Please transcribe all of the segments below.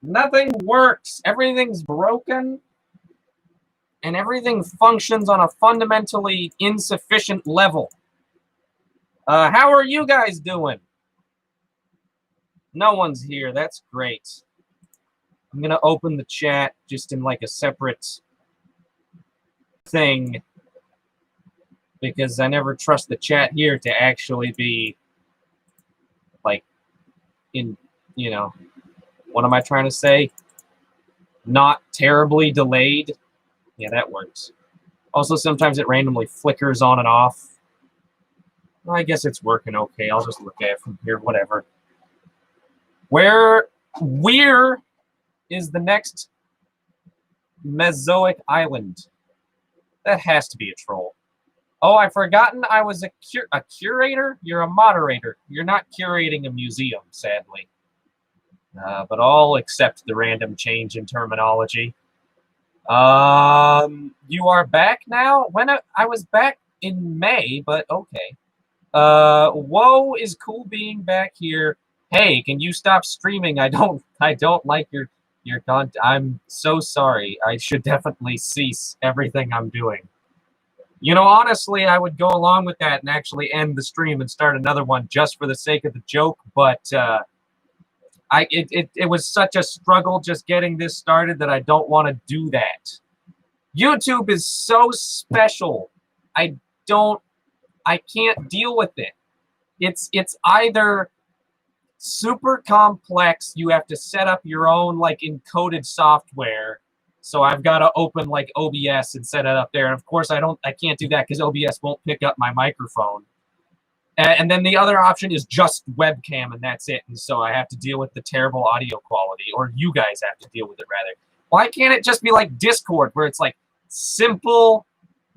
Nothing works. Everything's broken. And everything functions on a fundamentally insufficient level. How are you guys doing? No one's here. That's great. I'm going to open the chat just in like a separate thing because I never trust the chat here to actually be like in, you know, what am I trying to say? Not terribly delayed. Yeah, that works. Also, sometimes it randomly flickers on and off. Well, I guess it's working okay. I'll just look at it from here, whatever. Where is the next Mesozoic island? That has to be a troll. Oh, I've forgotten I was a curator? You're a moderator. You're not curating a museum, sadly. But I'll accept the random change in terminology. You are back now? When I was back in May, but okay. Whoa is cool being back here. Hey, can you stop streaming? I don't like your content. I'm so sorry. I should definitely cease everything I'm doing. You know, honestly, I would go along with that and actually end the stream and start another one just for the sake of the joke, but it was such a struggle just getting this started that I don't want to do that. YouTube is so special. I can't deal with it. It's either super complex, you have to set up your own like encoded software. So I've got to open like OBS and set it up there. And of course I can't do that because OBS won't pick up my microphone. And then the other option is just webcam, and that's it. And so I have to deal with the terrible audio quality, or you guys have to deal with it, rather. Why can't it just be like Discord, where it's like simple,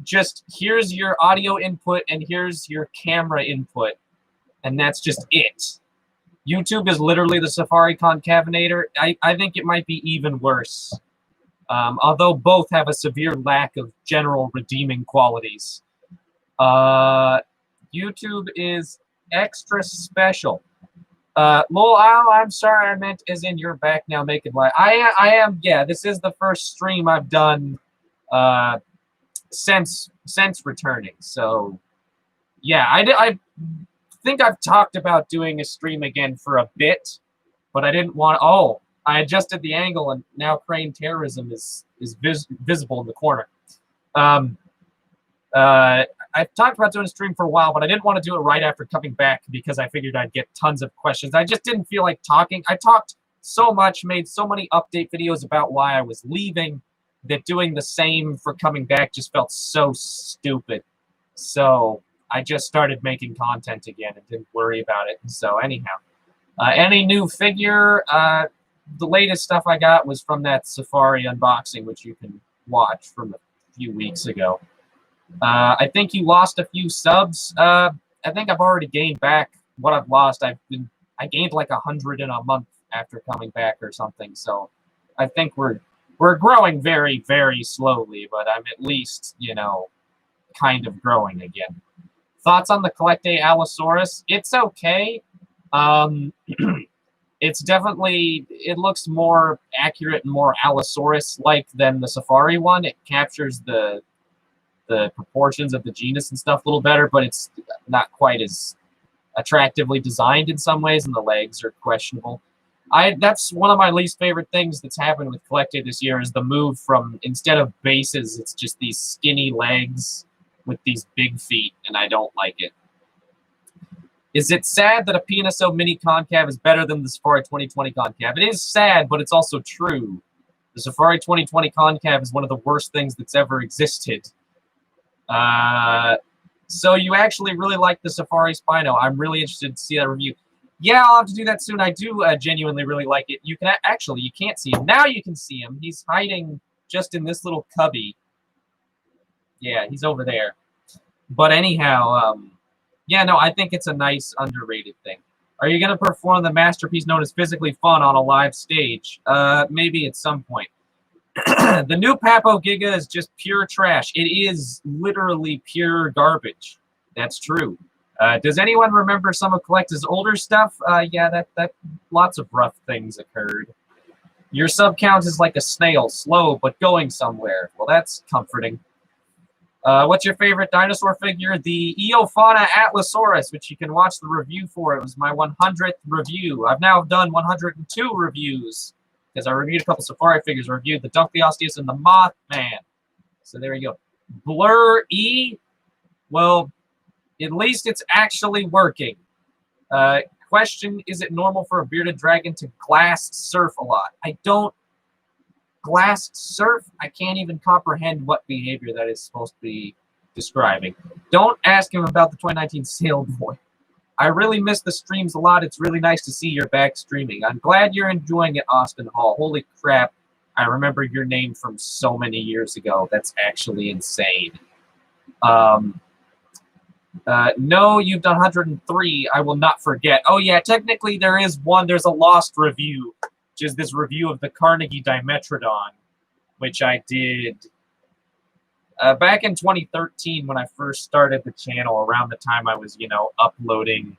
just here's your audio input and here's your camera input, and that's just it? YouTube is literally the Safari Concavenator. I think it might be even worse, although both have a severe lack of general redeeming qualities. YouTube is extra special. Lol, I'm sorry, I meant as in you're back now making live. I am, yeah, this is the first stream I've done since returning. So, yeah, I think I've talked about doing a stream again for a bit, but I didn't want to, oh, I adjusted the angle and now crane terrorism is visible in the corner. I've talked about doing a stream for a while, but I didn't want to do it right after coming back because I figured I'd get tons of questions. I just didn't feel like talking. I talked so much, made so many update videos about why I was leaving, that doing the same for coming back just felt so stupid. So I just started making content again and didn't worry about it. So anyhow, any new figure, the latest stuff I got was from that Safari unboxing, which you can watch from a few weeks ago. I think you lost a few subs. I think I've already gained back what I've lost. I gained like 100 in a month after coming back or something. So I think we're growing very, very slowly, but I'm at least, you know, kind of growing again. Thoughts on the Collecte Allosaurus? It's okay. It's definitely, it looks more accurate and more Allosaurus-like than the Safari one. It captures the proportions of the genus and stuff a little better, but it's not quite as attractively designed in some ways, and the legs are questionable. That's one of my least favorite things that's happened with Collecte this year is the move from, instead of bases, it's just these skinny legs with these big feet, and I don't like it. Is it sad that a PNSO Mini Concave is better than the Safari 2020 Concave? It is sad, but it's also true. The Safari 2020 Concave is one of the worst things that's ever existed. So you actually really like the Safari Spino. I'm really interested to see that review. Yeah, I'll have to do that soon. I do genuinely really like it. You can actually, you can't see him. Now you can see him. He's hiding just in this little cubby. Yeah, he's over there. But anyhow, yeah, no, I think it's a nice, underrated thing. Are you going to perform the masterpiece known as Physically Fun on a live stage? Maybe at some point. The new Papo Giga is just pure trash. It is literally pure garbage. That's true. Does anyone remember some of Collecte's older stuff? Yeah, that lots of rough things occurred. Your sub count is like a snail, slow but going somewhere. Well, that's comforting. What's your favorite dinosaur figure? The Eofauna Atlasaurus, which you can watch the review for. It was my 100th review. I've now done 102 reviews because I reviewed a couple safari figures. I reviewed the Dunkleosteus and the Mothman. So there you go. Blur E. Well, at least it's actually working. Question, is it normal for a bearded dragon to glass surf a lot? I don't glass surf? I can't even comprehend what behavior that is supposed to be describing. Don't ask him about the 2019 Sailboy. I really miss the streams a lot. It's really nice to see you're back streaming. I'm glad you're enjoying it, Austin Hall. Holy crap. I remember your name from so many years ago. That's actually insane. No, you've done 103. I will not forget. Oh, yeah, technically there is one. There's a lost review, which is this review of the Carnegie Dimetrodon, which I did back in 2013 when I first started the channel, around the time I was, uploading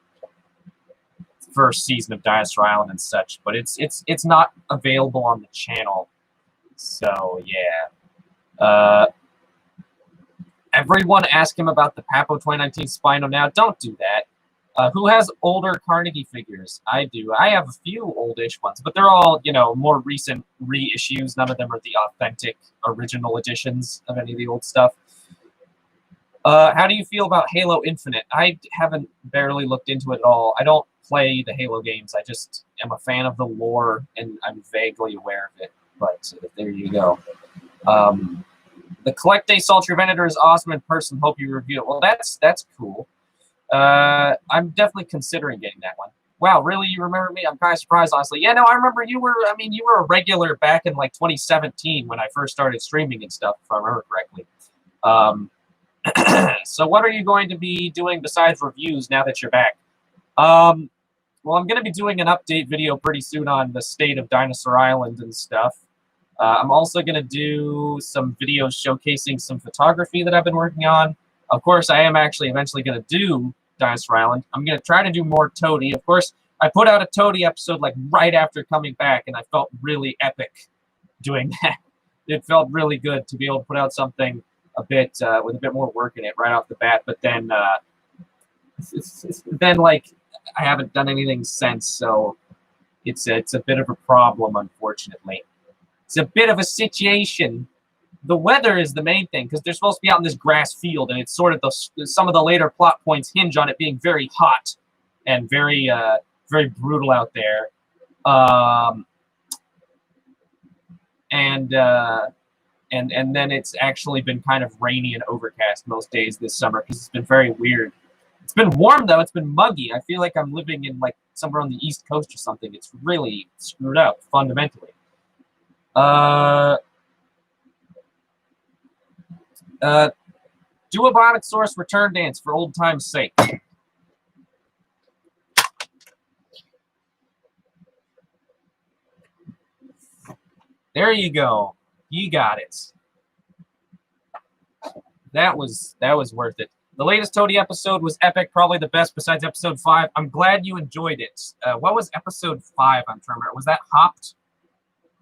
the first season of Dinosaur Island and such. But it's not available on the channel. So, yeah. Everyone ask him about the Papo 2019 Spino now. Don't do that. Who has older Carnegie figures? I do. I have a few oldish ones, but they're all, more recent reissues. None of them are the authentic original editions of any of the old stuff. How do you feel about Halo Infinite? I haven't barely looked into it at all. I don't play the Halo games. I just am a fan of the lore, and I'm vaguely aware of it. But there you go. The Collect Day Sultry Venator is awesome in person. Hope you review it. Well, that's cool. I'm definitely considering getting that one. Wow, really? You remember me? I'm kind of surprised, honestly. Yeah, no, I remember you were. I mean, you were a regular back in like 2017 when I first started streaming and stuff, if I remember correctly. So, what are you going to be doing besides reviews now that you're back? Well, I'm going to be doing an update video pretty soon on the state of Dinosaur Island and stuff. I'm also going to do some videos showcasing some photography that I've been working on. Of course, I am actually eventually going to do Dinosaur Island. I'm going to try to do more Toady. Of course, I put out a Toady episode like right after coming back, and I felt really epic doing that. It felt really good to be able to put out something a bit with a bit more work in it right off the bat. But then, like, I haven't done anything since, so it's a bit of a problem, unfortunately. It's a bit of a situation. The weather is the main thing, because they're supposed to be out in this grass field, and it's sort of some of the later plot points hinge on it being very hot and very very brutal out there. And then it's actually been kind of rainy and overcast most days this summer, because it's been very weird. It's been warm, though. It's been muggy. I feel like I'm living in like somewhere on the East Coast or something. It's really screwed up fundamentally. Do a Bionosaurus return dance for old time's sake. There you go. You got it. That was worth it. The latest Toady episode was epic, probably the best besides episode 5. I'm glad you enjoyed it. What was episode 5? I'm trying to remember. Was that Hopped?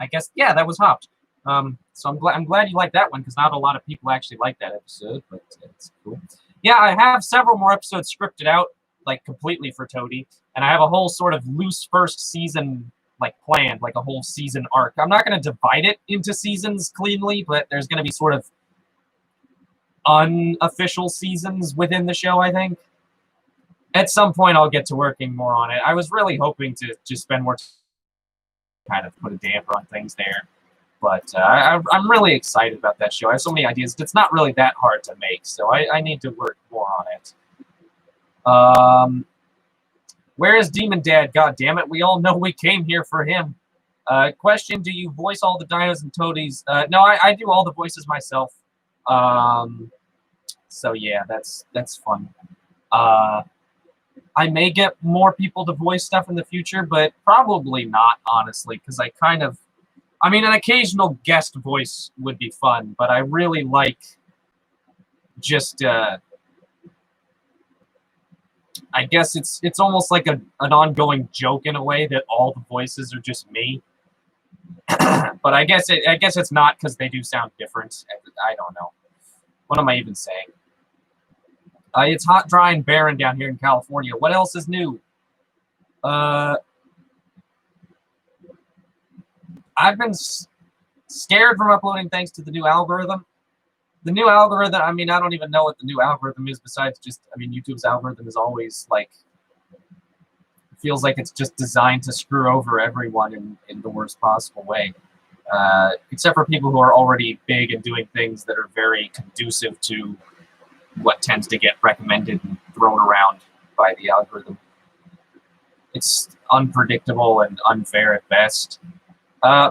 I guess, yeah, that was Hopped. So I'm glad you liked that one, because not a lot of people actually like that episode, but it's cool. Yeah, I have several more episodes scripted out, like completely for Toady, and I have a whole sort of loose first season like planned, like a whole season arc. I'm not going to divide it into seasons cleanly, but there's going to be sort of unofficial seasons within the show, I think. At some point, I'll get to working more on it. I was really hoping to just spend more time, kind of put a damper on things there. But I'm really excited about that show. I have so many ideas. It's not really that hard to make, so I need to work more on it. Where is Demon Dad? God damn it. We all know we came here for him. Question, do you voice all the dinos and toadies? No, I do all the voices myself. So yeah, that's fun. I may get more people to voice stuff in the future, but probably not, honestly, because I mean, an occasional guest voice would be fun, but I really like just, I guess it's almost like an ongoing joke in a way that all the voices are just me. But I guess it's not because they do sound different. I don't know. What am I even saying? It's hot, dry, and barren down here in California. What else is new? I've been scared from uploading thanks to the new algorithm. The new algorithm, I mean, I don't even know what the new algorithm is besides just, I mean, YouTube's algorithm is always like, it feels like it's just designed to screw over everyone in the worst possible way. Except for people who are already big and doing things that are very conducive to what tends to get recommended and thrown around by the algorithm. It's unpredictable and unfair at best.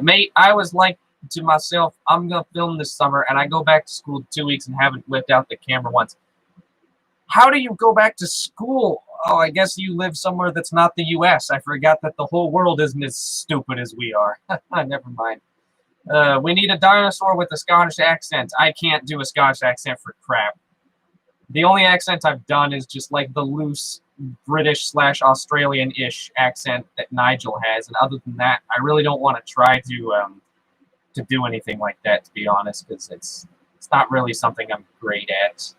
Mate, I was like to myself, I'm going to film this summer, and I go back to school 2 weeks and haven't whipped out the camera once. How do you go back to school? Oh, I guess you live somewhere that's not the U.S. I forgot that the whole world isn't as stupid as we are. Never mind. We need a dinosaur with a Scottish accent. I can't do a Scottish accent for crap. The only accent I've done is just like the loose British/Australian-ish accent that Nigel has, and other than that, I really don't want to try to do anything like that, to be honest, because it's not really something I'm great at.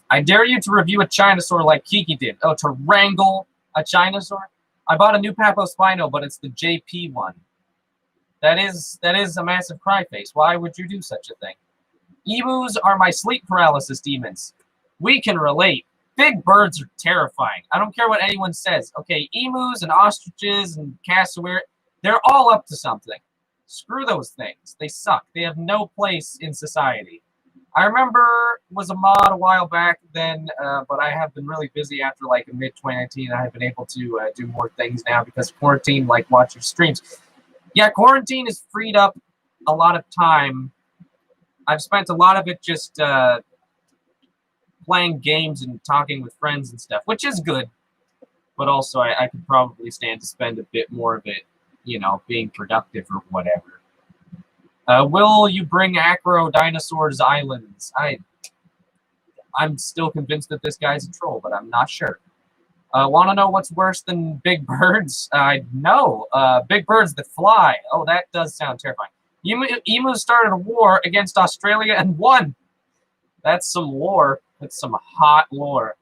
I dare you to review a Chinasaur like Kiki did. Oh, to wrangle a Chinasaur? I bought a new Papospino, but it's the JP one. That is a massive cry face. Why would you do such a thing? Emus are my sleep paralysis demons. We can relate. Big birds are terrifying. I don't care what anyone says. Okay, emus and ostriches and cassowary, they're all up to something. Screw those things. They suck. They have no place in society. I remember was a mod a while back then, but I have been really busy after like mid-2019. I have been able to do more things now because of quarantine, like watch your streams. Yeah, quarantine has freed up a lot of time. I've spent a lot of it just playing games and talking with friends and stuff, which is good. But also, I could probably stand to spend a bit more of it, you know, being productive or whatever. Will you bring Acro Dinosaurs Islands? I'm still convinced that this guy's a troll, but I'm not sure. Want to know what's worse than big birds? No. Big birds that fly. Oh, that does sound terrifying. Emus started a war against Australia and won. That's some lore. That's some hot lore.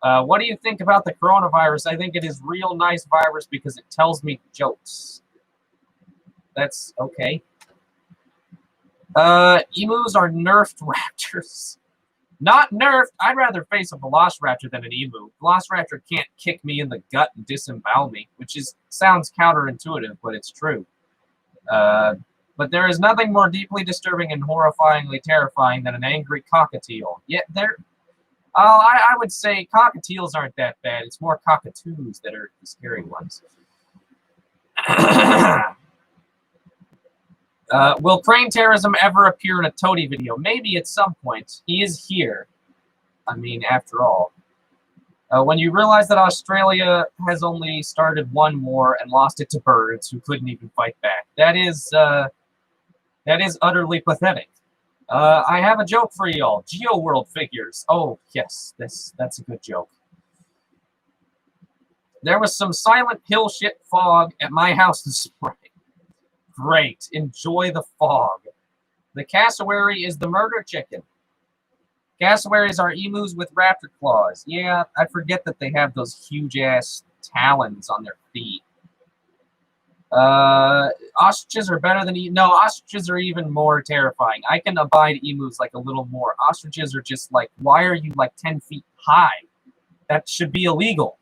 What do you think about the coronavirus? I think it is real nice virus because it tells me jokes. That's okay. Emus are nerfed raptors. Not nerfed. I'd rather face a velociraptor than an emu. Velociraptor can't kick me in the gut and disembowel me, which sounds counterintuitive, but it's true. But there is nothing more deeply disturbing and horrifyingly terrifying than an angry cockatiel. Yet I would say cockatiels aren't that bad. It's more cockatoos that are the scary ones. Will crane terrorism ever appear in a Toady video? Maybe at some point. He is here. I mean, after all. When you realize that Australia has only started one war and lost it to birds who couldn't even fight back. That is utterly pathetic. I have a joke for y'all. Geo-World figures. Oh, yes, that's a good joke. There was some Silent Hill shit fog at my house this morning. Great. Enjoy the fog. The cassowary is the murder chicken. Cassowaries are emus with raptor claws. Yeah, I forget that they have those huge-ass talons on their feet. Ostriches are better than no, ostriches are even more terrifying. I can abide emus like a little more. Ostriches are just like, why are you like 10 feet high? That should be illegal.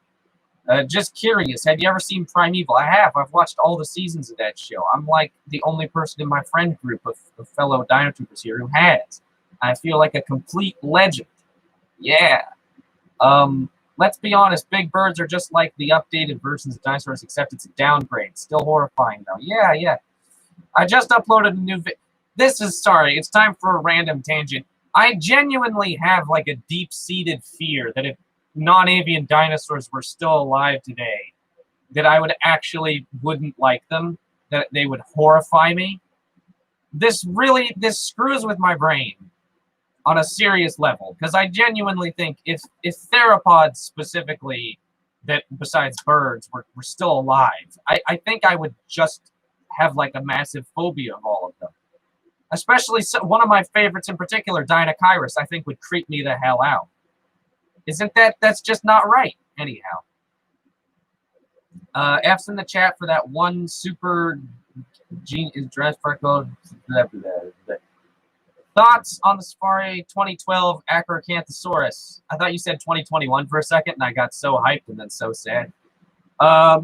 Just curious, have you ever seen Primeval? I have. I've watched all the seasons of that show. I'm like the only person in my friend group of fellow Dino Troopers here who has. I feel like a complete legend. Yeah. Let's be honest, big birds are just like the updated versions of dinosaurs, except it's a downgrade. Still horrifying, though. Yeah. I just uploaded a new it's time for a random tangent. I genuinely have, like, a deep-seated fear that if non-avian dinosaurs were still alive today, that I wouldn't like them, that they would horrify me. This screws with my brain on a serious level, because I genuinely think if theropods specifically that besides birds were still alive. I think I would just have like a massive phobia of all of them. Especially one of my favorites in particular, Dinokairos, I think would creep me the hell out. Isn't that's just not right, anyhow. F's in the chat for that one super gene is dressed for code. Thoughts on the Safari 2012 Acrocanthosaurus? I thought you said 2021 for a second, and I got so hyped and then so sad. I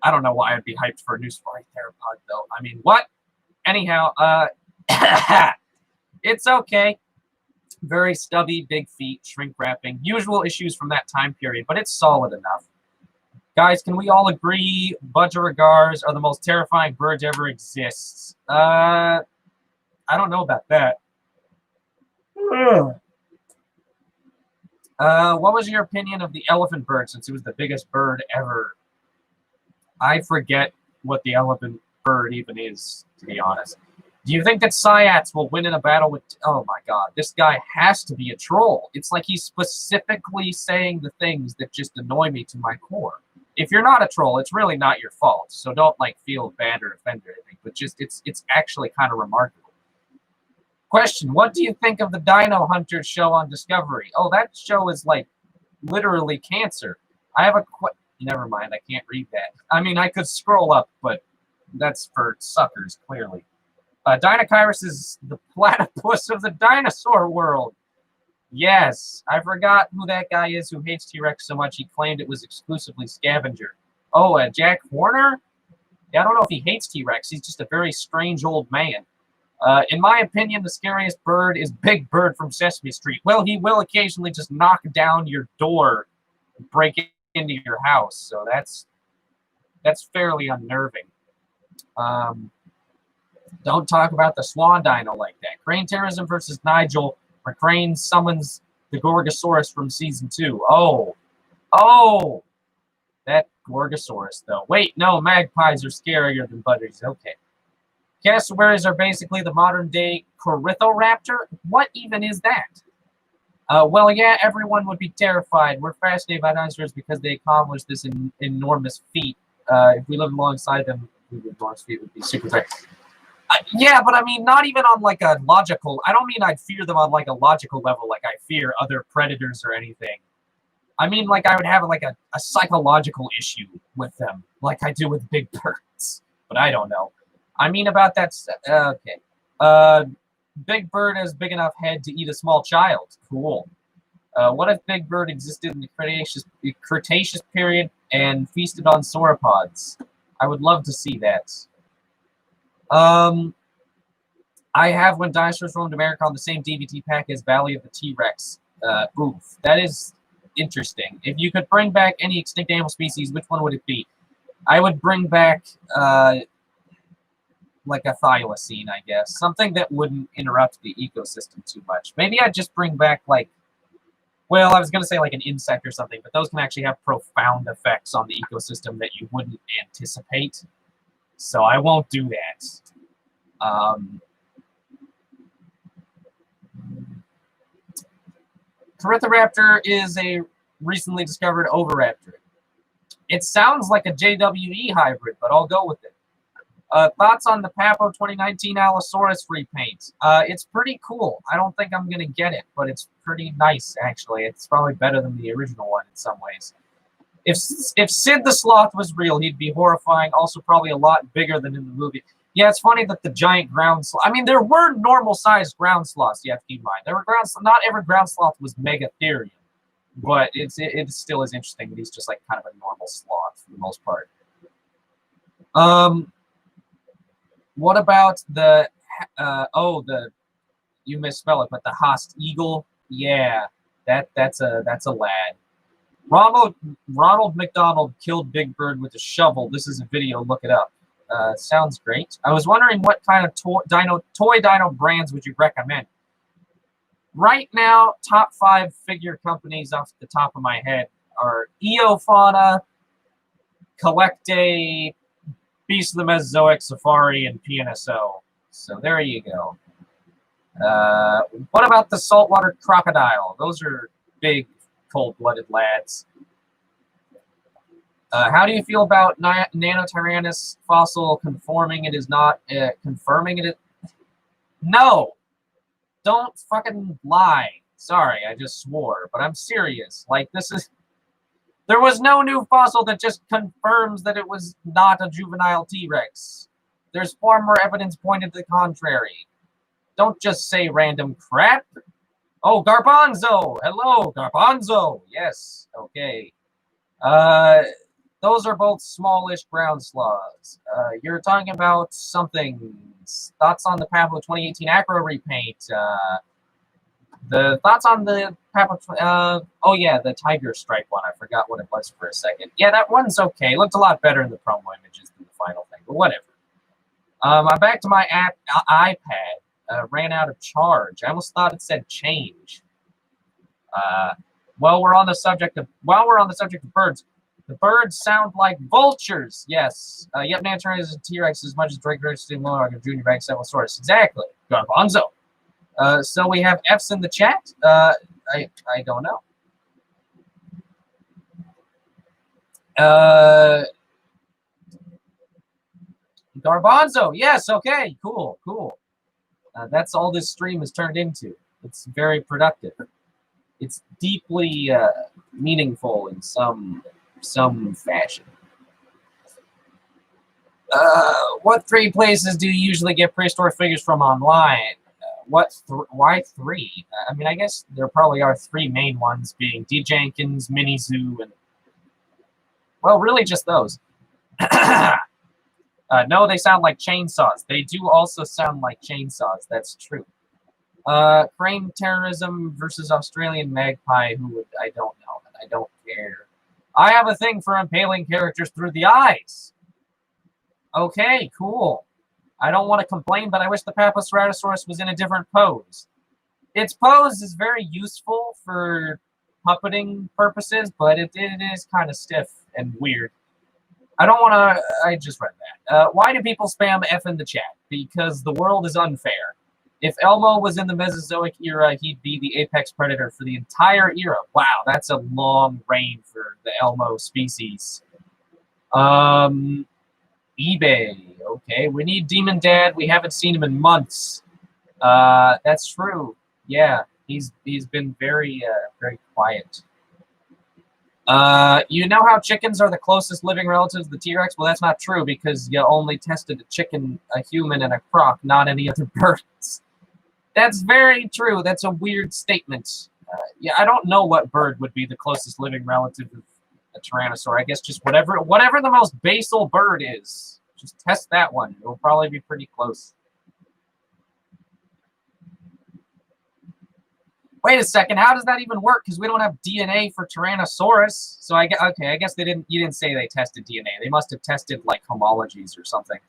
don't know why I'd be hyped for a new Safari theropod, though. I mean, what? Anyhow, it's okay. Very stubby, big feet, shrink wrapping. Usual issues from that time period, but it's solid enough. Guys, can we all agree budgerigars are the most terrifying bird ever exists? I don't know about that. What was your opinion of the elephant bird since it was the biggest bird ever? I forget what the elephant bird even is, to be honest. Do you think that Syats will win in a battle with... Oh my god, this guy has to be a troll. It's like he's specifically saying the things that just annoy me to my core. If you're not a troll, it's really not your fault, so don't like feel bad or offended or anything, but just it's actually kind of remarkable. Question, what do you think of the Dino Hunters show on Discovery? Oh, that show is like literally cancer. I have a never mind, I can't read that. I mean, I could scroll up, but that's for suckers, clearly. Dinokairos is the platypus of the dinosaur world. Yes, I forgot who that guy is who hates T-Rex so much he claimed it was exclusively scavenger. Oh, Jack Horner? Yeah, I don't know if he hates T-Rex. He's just a very strange old man. In my opinion, the scariest bird is Big Bird from Sesame Street. Well, he will occasionally just knock down your door and break into your house, so that's fairly unnerving. Don't talk about the swan dino like that. Crane terrorism versus Nigel, where Crane summons the Gorgosaurus from season 2. Oh, that Gorgosaurus though. Wait, no, magpies are scarier than budgies. Okay. Cassowaries are basically the modern-day Corythoraptor. What even is that? Well, yeah, everyone would be terrified. We're fascinated by dinosaurs because they accomplished this enormous feat. If we lived alongside them, enormous feat would be super great. Yeah, but I mean, not even on like a logical... I don't mean I'd fear them on like a logical level, like I fear other predators or anything. I mean, like I would have like a psychological issue with them, like I do with big birds. But I don't know. I mean about that... Okay. Big Bird has big enough head to eat a small child. Cool. What if Big Bird existed in the Cretaceous period and feasted on sauropods? I would love to see that. I have When Dinosaurs Roamed America on the same DVD pack as Valley of the T-Rex. Oof. That is interesting. If you could bring back any extinct animal species, which one would it be? I would bring back, like a thylacine, I guess. Something that wouldn't interrupt the ecosystem too much. Maybe I'd just bring back, like... Well, I was going to say like an insect or something, but those can actually have profound effects on the ecosystem that you wouldn't anticipate. So I won't do that. Corythoraptor is a recently discovered oviraptor. It sounds like a JWE hybrid, but I'll go with it. Thoughts on the Papo 2019 Allosaurus repaint? It's pretty cool. I don't think I'm going to get it, but it's pretty nice, actually. It's probably better than the original one in some ways. If Sid the Sloth was real, he'd be horrifying, also probably a lot bigger than in the movie. Yeah, it's funny that the giant ground sloth... I mean, there were normal-sized ground sloths, you have to keep in mind. There were not every ground sloth was Megatherium, but it still is interesting that he's just like kind of a normal sloth for the most part. What about the... you misspell it, but the Haast eagle? Yeah, that's a lad. Ronald McDonald killed Big Bird with a shovel. This is a video. Look it up. Sounds great. I was wondering what kind of toy dino brands would you recommend? Right now, top 5 figure companies off the top of my head are Eofauna, Collecte, Beast of the Mesozoic, Safari, and PNSO. So there you go. What about the saltwater crocodile? Those are big, cold-blooded lads. How do you feel about Nanotyrannus fossil confirming it is not confirming it? No, don't fucking lie. Sorry, I just swore, but I'm serious. Like, this is... There was no new fossil that just confirms that it was not a juvenile T-Rex. There's far more evidence pointed to the contrary. Don't just say random crap. Oh, Garbanzo! Hello, Garbanzo! Yes, okay. Those are both smallish ground sloths. You're talking about something. Thoughts on the Pablo 2018 Acro repaint. The thoughts on the Pablo... oh yeah, the tiger stripe one. I forgot what it was for a second. Yeah, that one's okay. It looked a lot better in the promo images than the final thing, but whatever. I'm back to my iPad. Ran out of charge. I almost thought it said change. While we're on the subject of birds, the birds sound like vultures. Yes. Yep, Nanotyrannus is a T-Rex as much as Drake Richardson, Lower Junior Bank Cephalosaurus. Exactly. Garbanzo. So we have F's in the chat. I don't know. Garbanzo. Yes. Okay. Cool. Cool. That's all this stream has turned into. It's very productive. It's deeply meaningful in some fashion. What 3 places do you usually get prehistoric figures from online? Why 3? I mean, I guess there probably are 3 main ones, being D. Jenkins, Mini Zoo, and... Well, really just those. No, they sound like chainsaws. They do also sound like chainsaws. That's true. Crane terrorism versus Australian magpie. Who would... I don't know, and I don't care. I have a thing for impaling characters through the eyes. Okay, cool. I don't want to complain, but I wish the Papaceratosaurus was in a different pose. Its pose is very useful for puppeting purposes, but it is kind of stiff and weird. I don't want to... I just read that. Why do people spam F in the chat? Because the world is unfair. If Elmo was in the Mesozoic era, he'd be the apex predator for the entire era. Wow, that's a long reign for the Elmo species. eBay. Okay, we need Demon Dad. We haven't seen him in months. That's true. Yeah, he's been very quiet. You know how chickens are the closest living relatives of the T-Rex? Well, that's not true because you only tested a chicken, a human, and a croc, not any other birds. That's very true. That's a weird statement. Yeah, I don't know what bird would be the closest living relative of a tyrannosaur. I guess just whatever the most basal bird is. Just test that one. It'll probably be pretty close. Wait a second. How does that even work? Because we don't have DNA for Tyrannosaurus. So I guess you didn't say they tested DNA. They must have tested like homologies or something.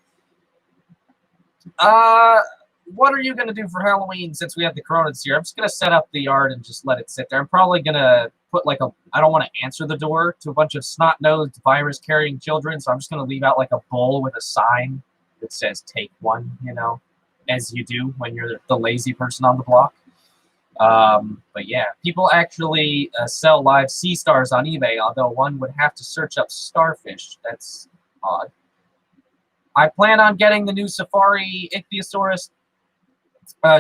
What are you going to do for Halloween since we have the corona this year? I'm just going to set up the art and just let it sit there. I'm probably going to put like I don't want to answer the door to a bunch of snot-nosed virus-carrying children, so I'm just going to leave out like a bowl with a sign that says take one, you know, as you do when you're the lazy person on the block. But yeah, people actually sell live sea stars on eBay, although one would have to search up starfish. That's odd. I plan on getting the new Safari Ichthyosaurus.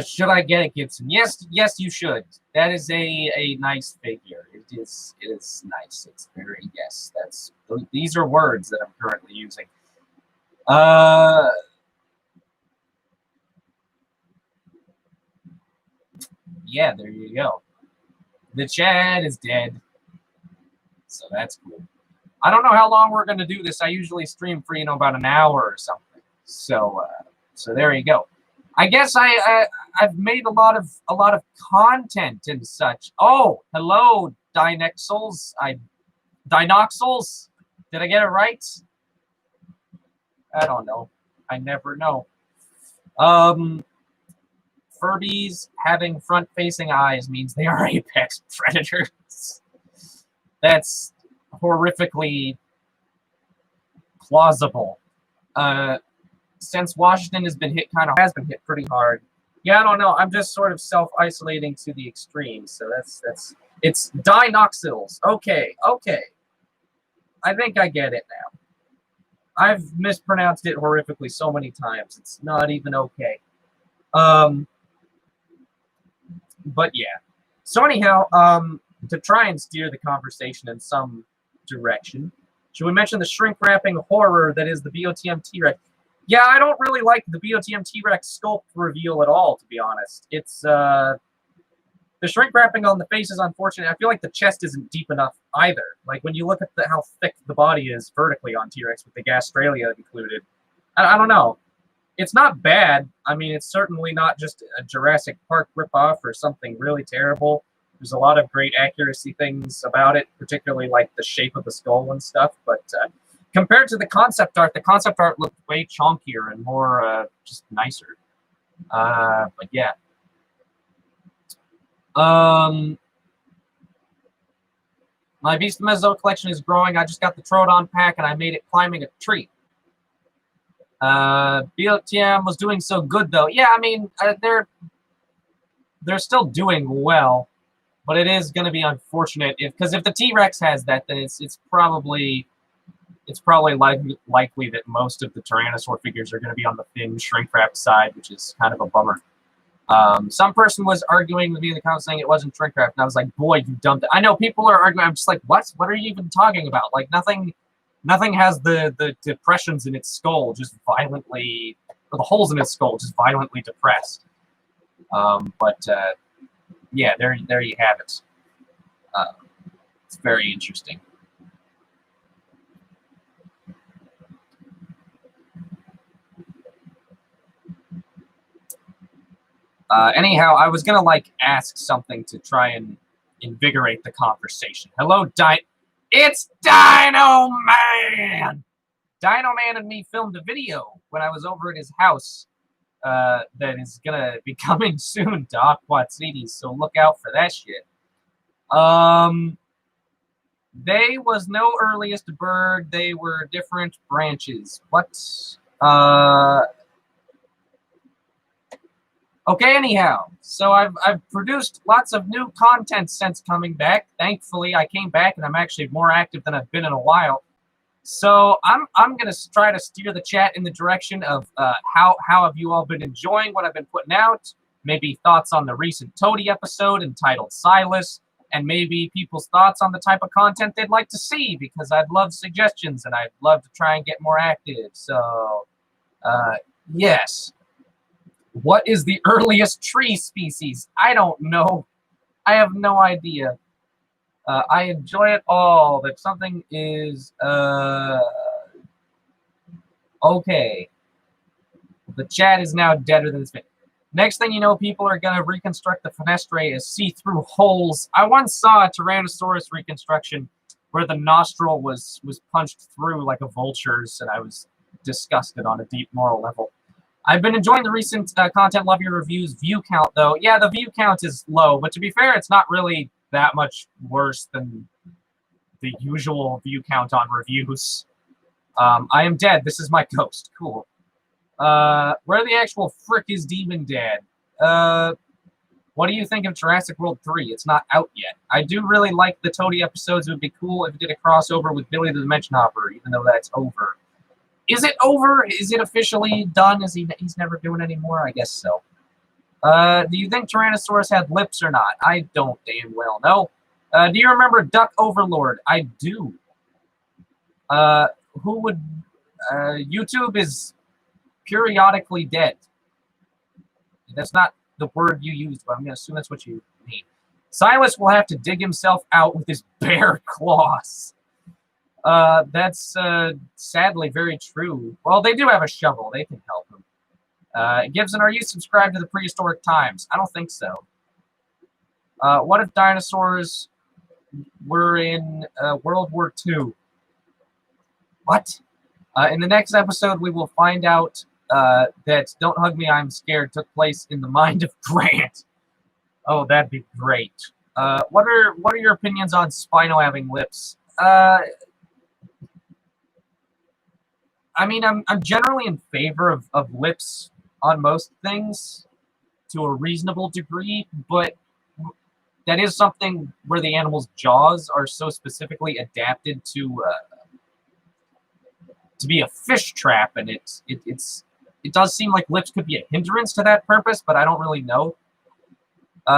Should I get it, Gibson? Yes, you should. That is a nice figure. It is nice. It's very, yes. These are words that I'm currently using. Yeah, there you go. The chat is dead. So that's cool. I don't know how long we're going to do this. I usually stream for, about an hour or something. So there you go. I guess I've made a lot of content and such. Oh, hello, Dinoxels. Dinoxels? Did I get it right? I don't know. I never know. Furbies having front-facing eyes means they are apex predators. That's horrifically plausible. Since Washington has been hit pretty hard. Yeah, I don't know. I'm just sort of self-isolating to the extreme. So it's Dinoxils. Okay. I think I get it now. I've mispronounced it horrifically so many times. It's not even okay. But yeah. So anyhow, to try and steer the conversation in some direction, should we mention the shrink wrapping horror that is the BOTM T-Rex? Yeah, I don't really like the BOTM T-Rex sculpt reveal at all, to be honest. It's the shrink wrapping on the face is unfortunate. I feel like the chest isn't deep enough either. Like when you look at how thick the body is vertically on T-Rex with the gastralia included, I don't know. It's not bad. I mean, it's certainly not just a Jurassic Park ripoff or something really terrible. There's a lot of great accuracy things about it, particularly like the shape of the skull and stuff. But compared to the concept art looked way chonkier and more just nicer. But yeah. My Beast of Meso collection is growing. I just got the Troodon pack and I made it climbing a tree. BOTM was doing so good though. Yeah, I mean they're still doing well, but it is going to be unfortunate because if the T-Rex has that, then it's probably likely that most of the Tyrannosaur figures are going to be on the thin shrink wrap side, which is kind of a bummer. Some person was arguing with me in the comments saying it wasn't shrink wrap, and I was like, boy, you dumped it. I know people are arguing. I'm just like, what? What are you even talking about? Like nothing has the depressions in its skull just violently, or the holes in its skull just violently depressed. Yeah, there you have it. It's very interesting. Anyhow, I was gonna ask something to try and invigorate the conversation. Hello, it's Dino Man! Dino Man and me filmed a video when I was over at his house that is gonna be coming soon to Aquat City, so look out for that shit. They was no earliest bird, they were different branches. What? Okay, anyhow, so I've produced lots of new content since coming back. Thankfully, I came back and I'm actually more active than I've been in a while. So I'm gonna try to steer the chat in the direction of how have you all been enjoying what I've been putting out? Maybe thoughts on the recent Toady episode entitled Silas, and maybe people's thoughts on the type of content they'd like to see, because I'd love suggestions and I'd love to try and get more active. So, yes. What is the earliest tree species? I don't know. I have no idea. I enjoy it all. That something is okay. The chat is now deader than it's been. Next thing you know, people are going to reconstruct the fenestrae as see-through holes. I once saw a Tyrannosaurus reconstruction where the nostril was punched through like a vulture's, and I was disgusted on a deep moral level. I've been enjoying the recent content. Love your reviews. View count, though. Yeah, the view count is low, but to be fair, it's not really that much worse than the usual view count on reviews. I am dead. This is my ghost. Cool. Where the actual frick is Demon Dad? What do you think of Jurassic World 3? It's not out yet. I do really like the Toady episodes. It would be cool if it did a crossover with Billy the Dimension Hopper, even though that's over. Is it over? Is it officially done? He's never doing any more? I guess so. Do you think Tyrannosaurus had lips or not? I don't damn well know. Do you remember Duck Overlord? I do. Who would... YouTube is periodically dead. That's not the word you used, but I'm going to assume that's what you mean. Silas will have to dig himself out with his bare claws. That's sadly very true. Well, they do have a shovel. They can help him. Gibson, are you subscribed to the Prehistoric Times? I don't think so. What if dinosaurs were in World War II? What? In the next episode, we will find out that Don't Hug Me, I'm Scared took place in the mind of Grant. Oh, that'd be great. What are your opinions on Spino having lips? I mean, I'm generally in favor of lips on most things to a reasonable degree, but that is something where the animal's jaws are so specifically adapted to to be a fish trap, and it does seem like lips could be a hindrance to that purpose, but I don't really know.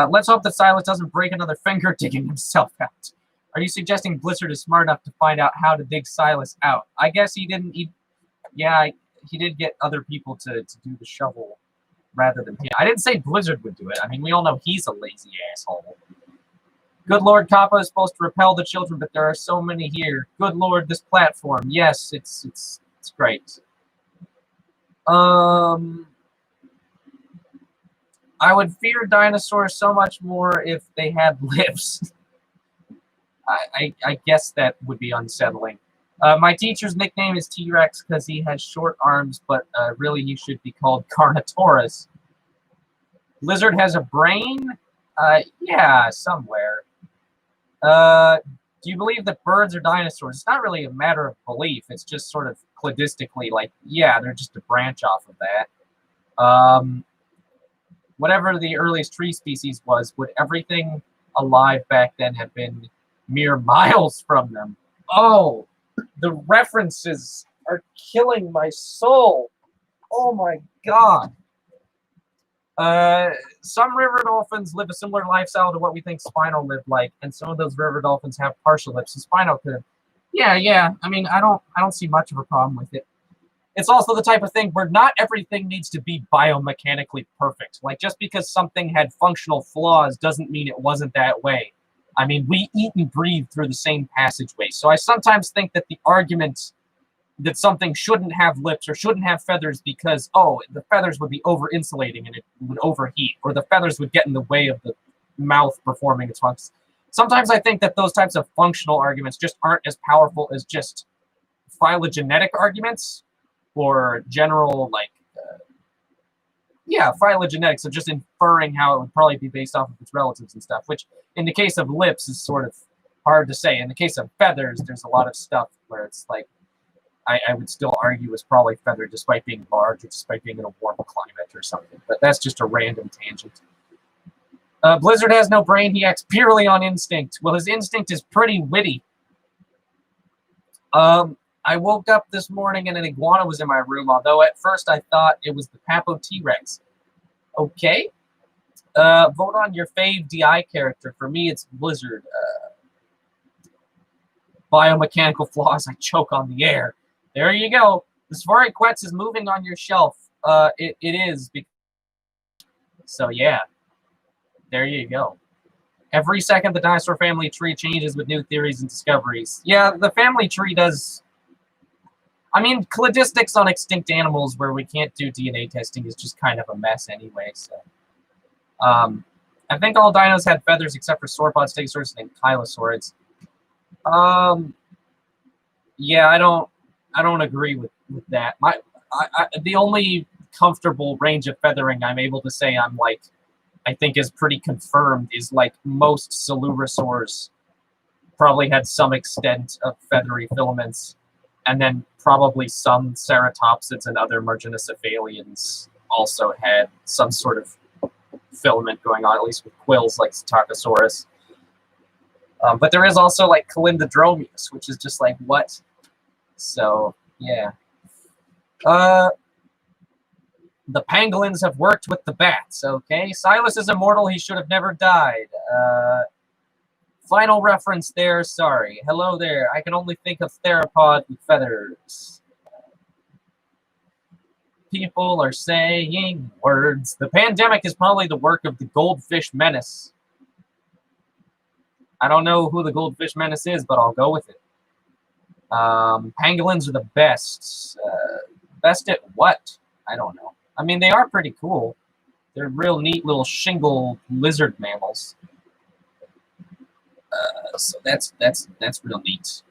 Let's hope that Silas doesn't break another finger digging himself out. Are you suggesting Blizzard is smart enough to find out how to dig Silas out? I guess he didn't. He did get other people to do the shovel rather than him. I didn't say Blizzard would do it. I mean, we all know he's a lazy asshole. Good Lord, Kappa is supposed to repel the children, but there are so many here. Good Lord, this platform. Yes, it's great. I would fear dinosaurs so much more if they had lips. I guess that would be unsettling. My teacher's nickname is T-Rex because he has short arms, but really he should be called Carnotaurus. Lizard has a brain? Yeah, somewhere. Do you believe that birds are dinosaurs? It's not really a matter of belief. It's just sort of cladistically like, yeah, they're just a branch off of that. Whatever the earliest tree species was, would everything alive back then have been mere miles from them? Oh, the references are killing my soul. Oh my god. Some river dolphins live a similar lifestyle to what we think Spino lived like, and some of those river dolphins have partial lips. So Spino could. Yeah. I mean, I don't see much of a problem with it. It's also the type of thing where not everything needs to be biomechanically perfect. Like, just because something had functional flaws doesn't mean it wasn't that way. I mean, we eat and breathe through the same passageway. So I sometimes think that the argument that something shouldn't have lips or shouldn't have feathers because, oh, the feathers would be over-insulating and it would overheat, or the feathers would get in the way of the mouth performing its functions. Sometimes I think that those types of functional arguments just aren't as powerful as just phylogenetic arguments or general, like, phylogenetics, so just inferring how it would probably be based off of its relatives and stuff, which in the case of lips is sort of hard to say. In the case of feathers, there's a lot of stuff where it's like, I would still argue is probably feathered despite being large or despite being in a warm climate or something. But that's just a random tangent. Blizzard has no brain. He acts purely on instinct. Well, his instinct is pretty witty. I woke up this morning and an iguana was in my room, although at first I thought it was the Papo T-Rex. Okay. Vote on your fave DI character. For me, it's Blizzard. Biomechanical flaws. I choke on the air. There you go. The Sphoriquetz is moving on your shelf. It is. So, yeah. There you go. Every second, the dinosaur family tree changes with new theories and discoveries. Yeah, the family tree does. I mean, cladistics on extinct animals where we can't do DNA testing is just kind of a mess anyway. So, I think all dinos had feathers except for sauropods, stegosaurs, and ankylosaurids. Yeah, I don't agree with that. The only comfortable range of feathering I'm able to say I think is pretty confirmed is like most coelurosaurs probably had some extent of feathery filaments, and then probably some ceratopsids and other marginocephalians also had some sort of filament going on, at least with quills like Psittacosaurus. But there is also like Calindrodromius, which is just like, what? So, yeah. The pangolins have worked with the bats, okay? Silas is immortal, he should have never died. Final reference there, sorry. Hello there, I can only think of theropod with feathers. People are saying words. The pandemic is probably the work of the Goldfish Menace. I don't know who the Goldfish Menace is, but I'll go with it. Pangolins are the best. Best at what? I don't know. I mean, they are pretty cool. They're real neat little shingle lizard mammals. So that's real neat.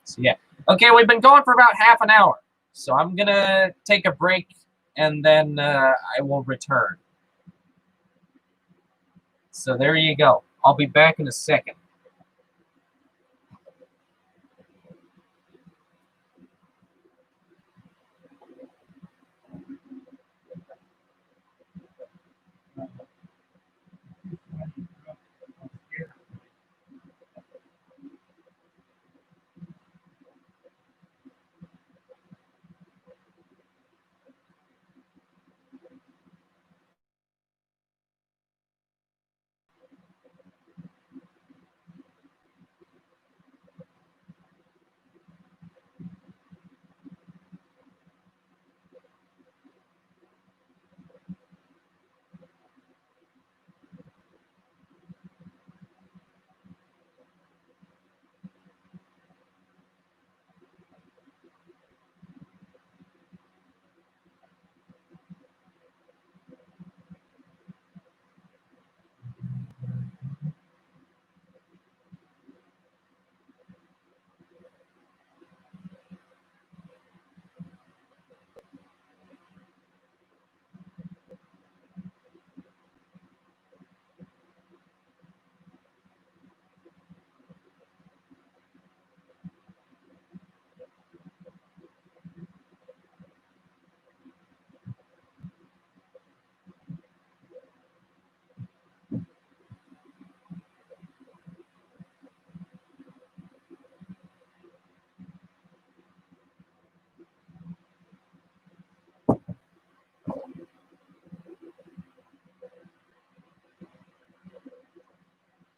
So yeah. Okay, we've been going for about half an hour. So I'm gonna take a break and then I will return. So there you go. I'll be back in a second.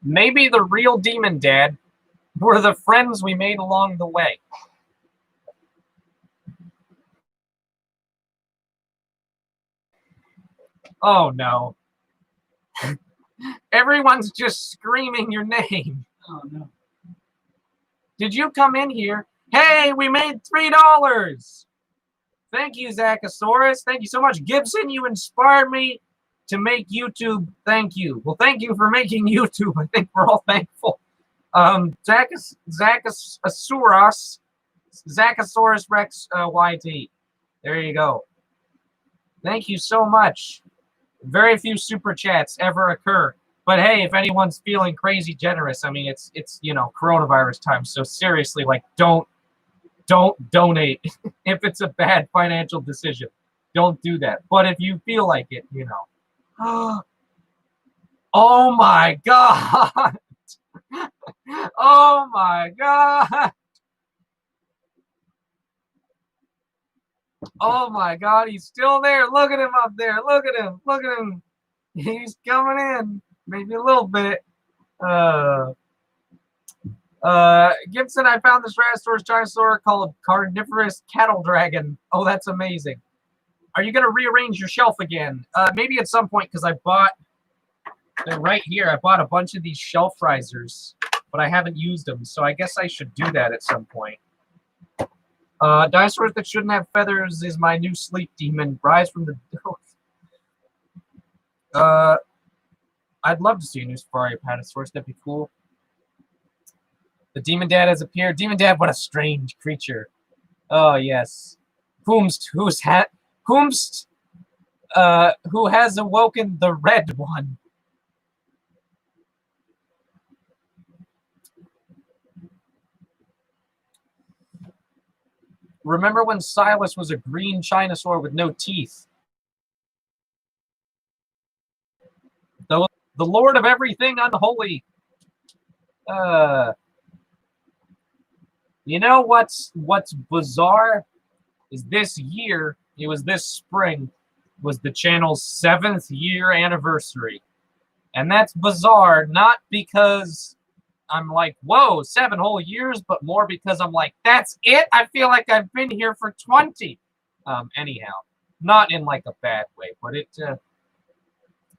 Maybe the real demon dad were the friends we made along the way. Oh no. Everyone's just screaming your name. Oh no. Did you come in here? Hey, we made $3. Thank you, Zachosaurus. Thank you so much. Gibson, you inspired me to make YouTube. Thank you. Well, thank you for making YouTube. I think we're all thankful. Zachosaurus Rex YT. There you go. Thank you so much. Very few super chats ever occur. But hey, if anyone's feeling crazy generous, I mean, it's coronavirus time. So seriously, like, don't donate if it's a bad financial decision. Don't do that. But if you feel like it, oh my god. Oh my god. Oh my god, he's still there. Look at him up there. Look at him. Look at him. He's coming in. Maybe a little bit. Gibson, I found this Tyrannosaurus dinosaur called Carnivorous Cattle Dragon. Oh, that's amazing. Are you going to rearrange your shelf again? Maybe at some point, because I bought, they're right here. I bought a bunch of these shelf risers, but I haven't used them, so I guess I should do that at some point. Dinosaurs that shouldn't have feathers is my new sleep demon. Rise from the... I'd love to see a new Safari Apatosaurus. That'd be cool. The Demon Dad has appeared. Demon Dad, what a strange creature. Oh, yes. Who has awoken the red one? Remember when Silas was a green Chinosaur with no teeth? The Lord of everything unholy. You know what's bizarre is this year, it was this spring, was the channel's 7th year anniversary. And that's bizarre, not because I'm like, whoa, 7 whole years, but more because I'm like, that's it? I feel like I've been here for 20. Anyhow, not in like a bad way, but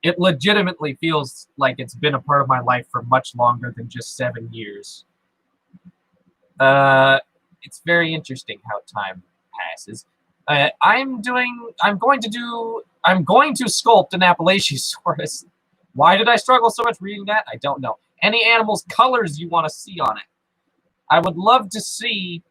it legitimately feels like it's been a part of my life for much longer than just 7 years. It's very interesting how time passes. I'm going to sculpt an Appalachiosaurus. Why did I struggle so much reading that? I don't know. Any animal's colors you want to see on it. I would love to see...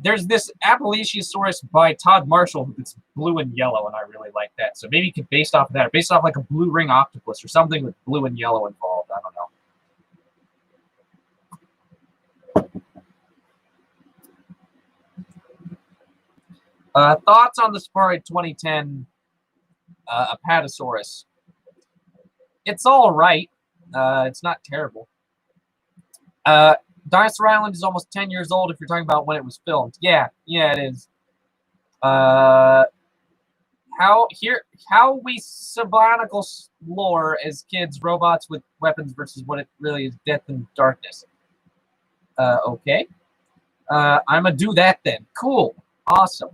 there's this Appalachiosaurus by Todd Marshall that's blue and yellow, and I really like that. So maybe you could based off of that, or based off like a blue ring octopus or something with blue and yellow involved. I don't know. Thoughts on the Safari 2010 Apatosaurus? It's all right. It's not terrible. Dinosaur Island is almost 10 years old if you're talking about when it was filmed. Yeah, it is. How we subliminal lore as kids, robots with weapons versus what it really is, death and darkness. Okay. I'm gonna do that then. Cool. Awesome.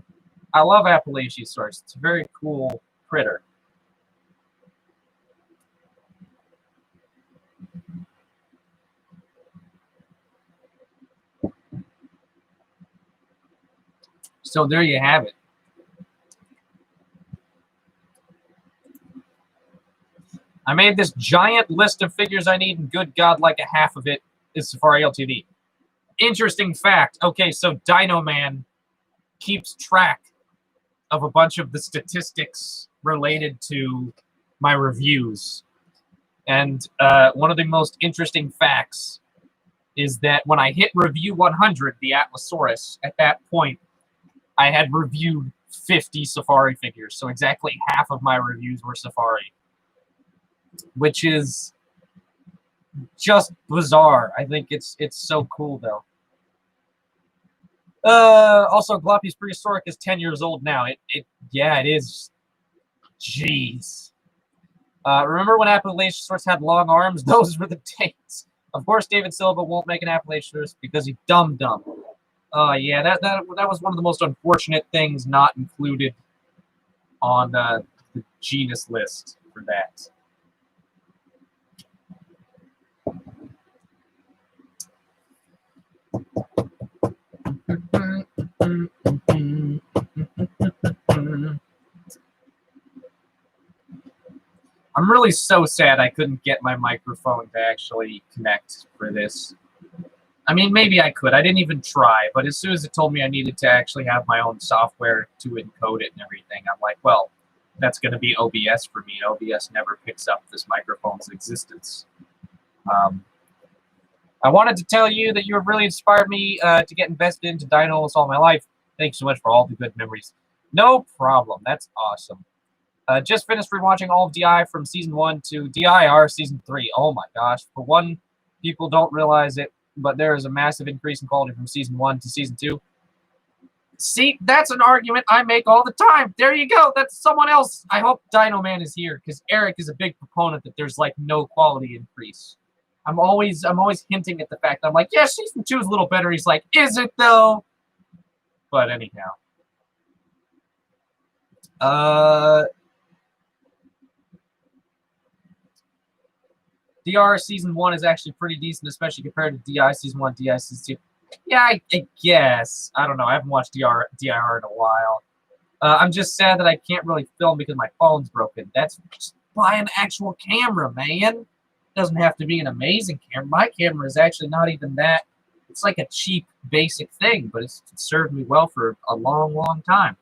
I love Appalachiosaurus. It's a very cool critter. So there you have it. I made this giant list of figures I need, and good God, like a half of it is Safari LTV. Interesting fact. Okay, so Dino Man keeps track of a bunch of the statistics related to my reviews. And one of the most interesting facts is that when I hit review 100, the Atlasaurus, at that point, I had reviewed 50 Safari figures. So exactly half of my reviews were Safari, which is just bizarre. I think it's so cool, though. Also, Gloppy's Prehistoric is 10 years old now. Yeah, it is. Jeez. Remember when Appalachiosaurus had long arms? Those were the days. Of course, David Silva won't make an Appalachiosaurus because he's dumb. Yeah, that was one of the most unfortunate things not included on the genus list for that. I'm really so sad I couldn't get my microphone to actually connect for this. I mean, maybe I could. I didn't even try, but as soon as it told me I needed to actually have my own software to encode it and everything, I'm like, well, that's going to be OBS for me. OBS never picks up this microphone's existence. I wanted to tell you that you have really inspired me to get invested into dinos all my life. Thanks so much for all the good memories. No problem. That's awesome. Just finished rewatching all of DI from Season 1 to DIR Season 3. Oh my gosh. For one, people don't realize it, but there is a massive increase in quality from Season 1 to Season 2. See, that's an argument I make all the time. There you go. That's someone else. I hope Dino Man is here, because Eric is a big proponent that there's, like, no quality increase. I'm always hinting at the fact that I'm like, yeah, Season 2 is a little better. He's like, is it, though? But anyhow. DR Season 1 is actually pretty decent, especially compared to DI Season 1, DI Season 2. Yeah, I guess. I don't know. I haven't watched DIR in a while. I'm just sad that I can't really film because my phone's broken. That's just buy an actual camera, man. It doesn't have to be an amazing camera. My camera is actually not even that. It's like a cheap, basic thing, but it's served me well for a long, long time.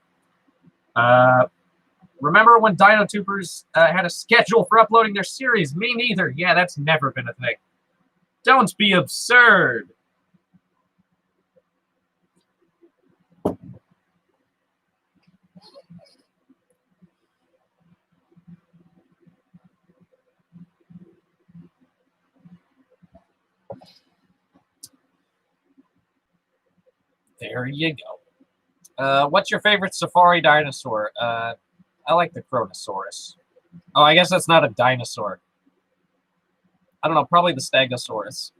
Remember when DinoTubers had a schedule for uploading their series? Me neither. Yeah, that's never been a thing. Don't be absurd. There you go. What's your favorite safari dinosaur? I like the Kronosaurus. Oh, I guess that's not a dinosaur. I don't know, probably the Stegosaurus.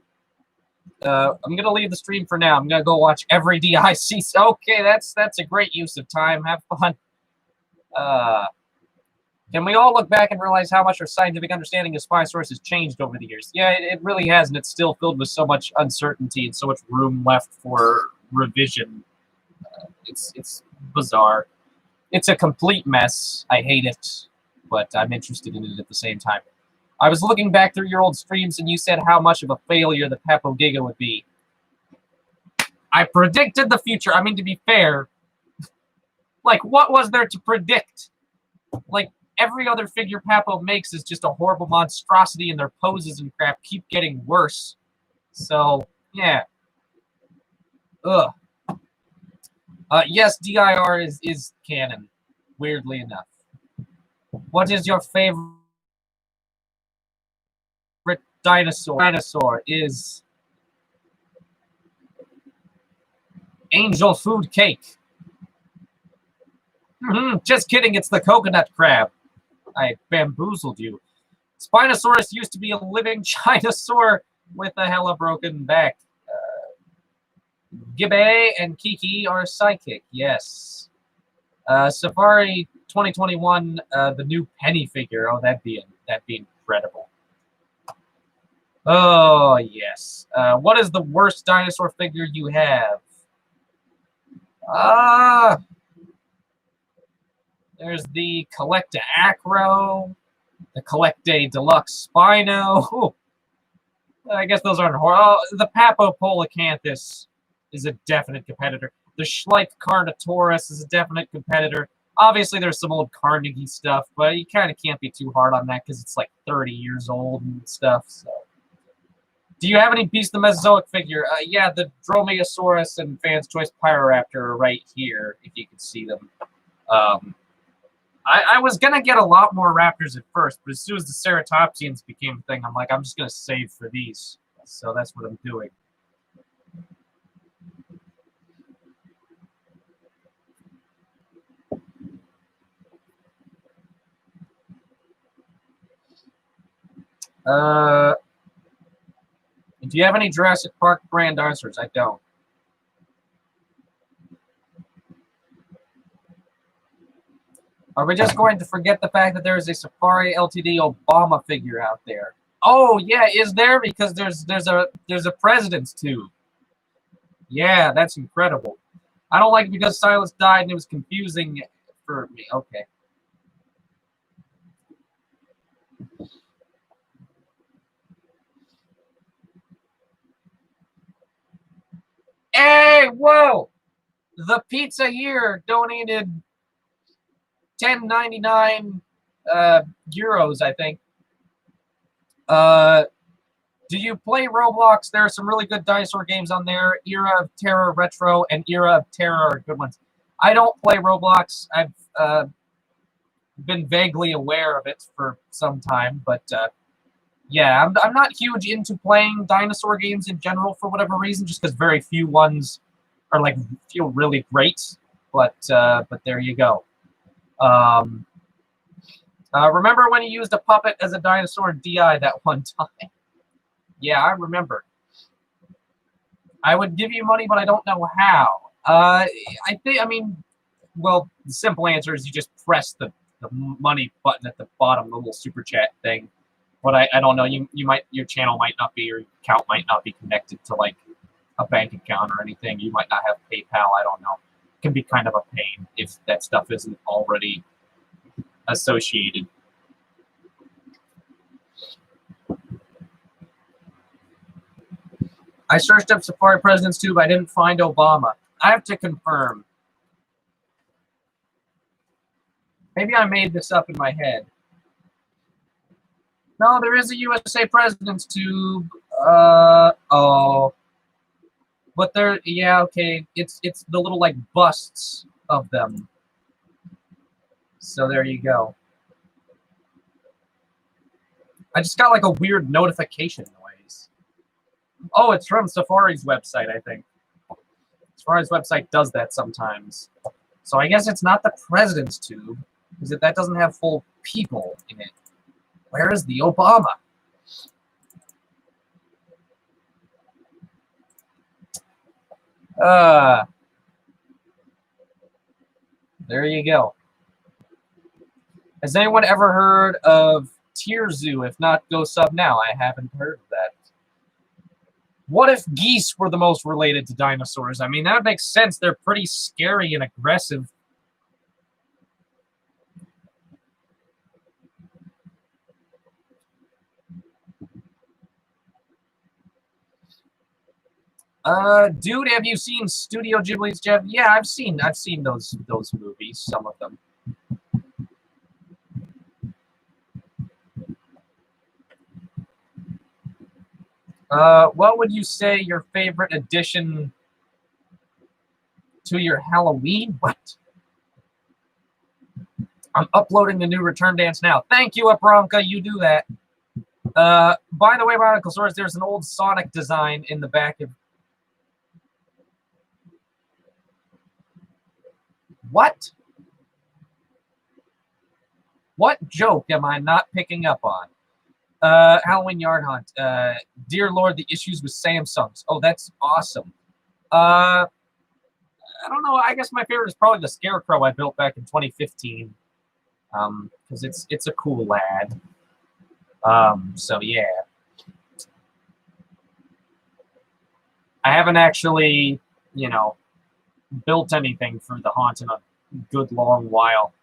I'm gonna leave the stream for now. I'm gonna go watch every DIC. Okay, that's a great use of time. Have fun. Can we all look back and realize how much our scientific understanding of Spinosaurus has changed over the years? Yeah, it really has, and it's still filled with so much uncertainty and so much room left for revision. It's bizarre. It's a complete mess. I hate it, but I'm interested in it at the same time. I was looking back through your old streams, and you said how much of a failure the Papodiga would be. I predicted the future. I mean, to be fair, like, what was there to predict? Like, every other figure Papo makes is just a horrible monstrosity, and their poses and crap keep getting worse. So, yeah. Ugh. Yes, DIR is canon, weirdly enough. What is your favorite dinosaur? Dinosaur is angel food cake. Just kidding, it's the coconut crab. I bamboozled you. Spinosaurus used to be a living Chinosaur with a hella broken back. Gibbe and Kiki are psychic, yes. Safari 2021, the new Penny figure. Oh, that'd be incredible. Oh, yes. What is the worst dinosaur figure you have? There's the Collecta Acro, the Collecta Deluxe Spino. Ooh. I guess those aren't horrible. Oh, the Papopolacanthus is a definite competitor. The Schleich Carnotaurus is a definite competitor. Obviously, there's some old Carnegie stuff, but you kind of can't be too hard on that because it's like 30 years old and stuff. So, do you have any Beast of the Mesozoic figure? Yeah, the Dromaeosaurus and Fan's Choice Pyroraptor are right here, if you can see them. I was going to get a lot more raptors at first, but as soon as the Ceratopsians became a thing, I'm like, I'm just going to save for these. So that's what I'm doing. Do you have any Jurassic Park brand dinosaurs? I don't. Are we just going to forget the fact that there is a Safari Ltd. Obama figure out there? Oh yeah, is there? Because there's a president's tube. Yeah, that's incredible. I don't like it because Silas died and it was confusing for me. Okay. Hey, whoa! The pizza here donated 10.99 euros, I think. Do you play Roblox? There are some really good dinosaur games on there. Era of Terror Retro and Era of Terror are good ones. I don't play Roblox. I've been vaguely aware of it for some time, but yeah, I'm not huge into playing dinosaur games in general for whatever reason, just because very few ones are like feel really great. But there you go. Remember when you used a puppet as a dinosaur in DI that one time? Yeah, I remember. I would give you money, but I don't know how. I mean, well, the simple answer is you just press the money button at the bottom, the little super chat thing. But I don't know. Your channel might not be, your account might not be connected to like a bank account or anything. You might not have PayPal. I don't know. It can be kind of a pain if that stuff isn't already associated. I searched up Safari President's Tube. I didn't find Obama. I have to confirm. Maybe I made this up in my head. No, there is a USA President's Tube. Oh. But there, yeah, okay. It's the little, like, busts of them. So there you go. I just got, like, a weird notification noise. Oh, it's from Safari's website, I think. Safari's website does that sometimes. So I guess it's not the President's Tube, because that doesn't have full people in it. Where is the Obama? There you go. Has anyone ever heard of Tier Zoo? If not, go sub now. I haven't heard of that. What if geese were the most related to dinosaurs? I mean, that makes sense. They're pretty scary and aggressive. Dude, have you seen Studio Ghibli's, Jeff? Yeah, I've seen those movies, some of them. What would you say your favorite addition to your Halloween? What? I'm uploading the new Return Dance now. Thank you, Abramka. You do that. By the way, Bioniclesaurus, there's an old Sonic design in the back of... What? What joke am I not picking up on? Halloween Yard Hunt. Dear Lord, the issues with Samsungs. Oh, that's awesome. I don't know. I guess my favorite is probably the Scarecrow I built back in 2015. Because it's a cool lad. So yeah. I haven't actually, you know, built anything for the haunt in a good long while.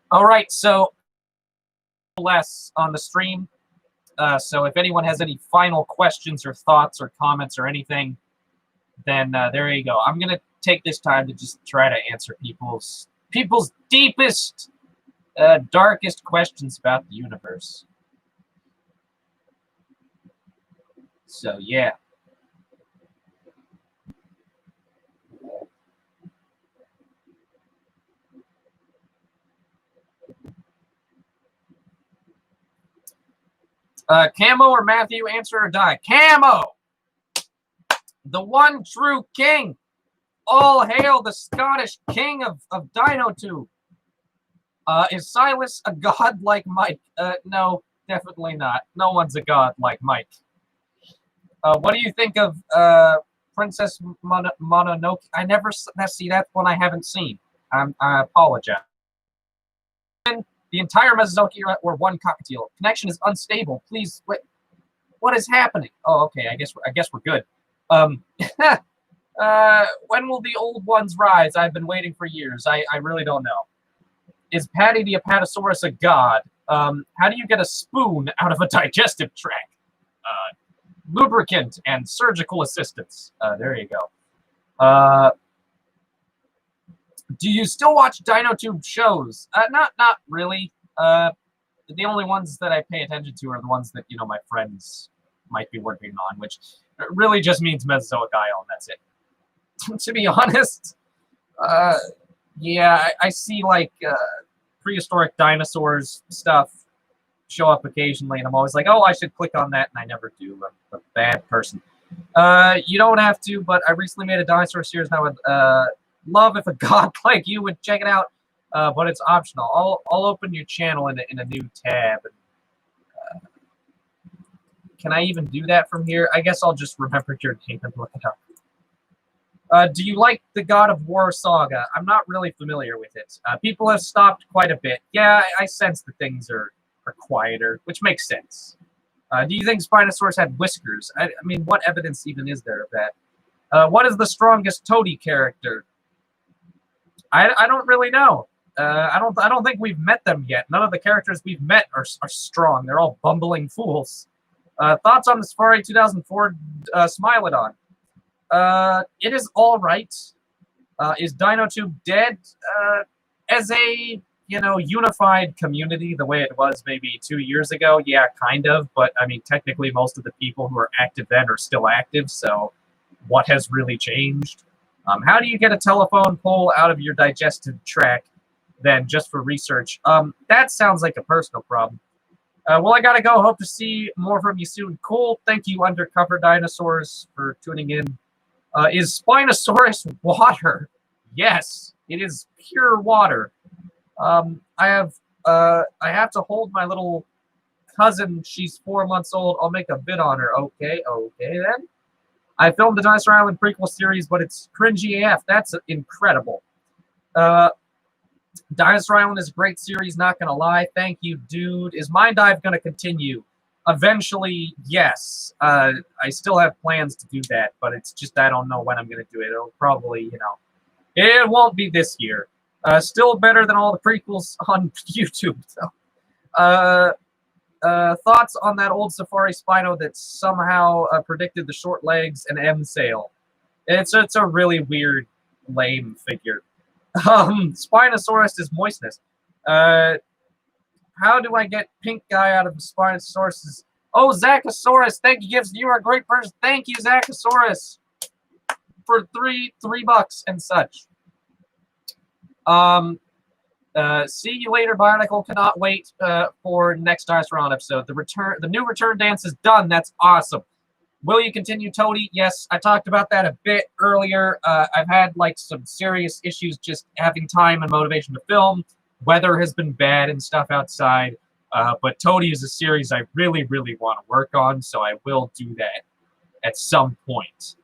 All right, so less on the stream. So if anyone has any final questions or thoughts or comments or anything, then there you go. I'm gonna take this time to just try to answer people's deepest, darkest questions about the universe. So yeah. Camo or Matthew, answer or die? Camo! The one true king. All hail the Scottish king of Dino Tube. Is Silas a god like Mike? No. Definitely not. No one's a god like Mike. What do you think of Princess Mononoke? I never see that one I haven't seen. I apologize. The entire Mesozoic era or one cockatiel. Connection is unstable. Please, what is happening? Oh, okay. I guess we're good. When will the old ones rise? I've been waiting for years. I really don't know. Is Patty the Apatosaurus a god? How do you get a spoon out of a digestive tract? Lubricant and surgical assistance. There you go. Do you still watch DinoTube shows? Not really. The only ones that I pay attention to are the ones that my friends might be working on, which really just means Mesozoic Ion. That's it. To be honest, yeah, I see like prehistoric dinosaurs stuff show up occasionally, and I'm always like, oh, I should click on that, and I never do. I'm a bad person. You don't have to, but I recently made a dinosaur series, and I would love if a god like you would check it out, but it's optional. I'll open your channel in a new tab. And, can I even do that from here? I guess I'll just remember your name and look it up. Do you like the God of War saga? I'm not really familiar with it. People have stopped quite a bit. Yeah, I sense that things are quieter, which makes sense. Do you think Spinosaurus had whiskers? I mean, what evidence even is there of that? What is the strongest Toady character? I don't really know. I don't think we've met them yet. None of the characters we've met are strong. They're all bumbling fools. Thoughts on the Safari 2004 Smilodon? It is all right. Is DinoTube dead? As a unified community, the way it was maybe 2 years ago, yeah, kind of. But I mean, technically, most of the people who are active then are still active. So, what has really changed? How do you get a telephone pole out of your digestive tract? Then, just for research. That sounds like a personal problem. Well, I gotta go. Hope to see more from you soon. Cool. Thank you, Undercover Dinosaurs, for tuning in. Is Spinosaurus water? Yes, it is pure water. I have to hold my little cousin. She's 4 months old. I'll make a bid on her. Okay then. I filmed the Dinosaur Island prequel series, but it's cringy AF. That's incredible. Dinosaur Island is a great series, not gonna lie. Thank you, dude. Is Mind Dive gonna continue? Eventually, yes. I still have plans to do that, but it's just I don't know when I'm gonna do it. It'll probably, it won't be this year. Still better than all the prequels on YouTube. So, thoughts on that old Safari Spino that somehow predicted the short legs and M sail? It's a really weird, lame figure. Spinosaurus is moistness. How do I get pink guy out of the Spinosaurus? Oh, Zachosaurus, thank you, you are a great person. Thank you, Zachosaurus, for $3 and such. See you later, Bionicle. Cannot wait for next Dinosaur Island episode. The new return dance is done. That's awesome. Will you continue, Toady? Yes, I talked about that a bit earlier. I've had like some serious issues just having time and motivation to film. Weather has been bad and stuff outside, but Toady is a series I really, really want to work on, so I will do that at some point.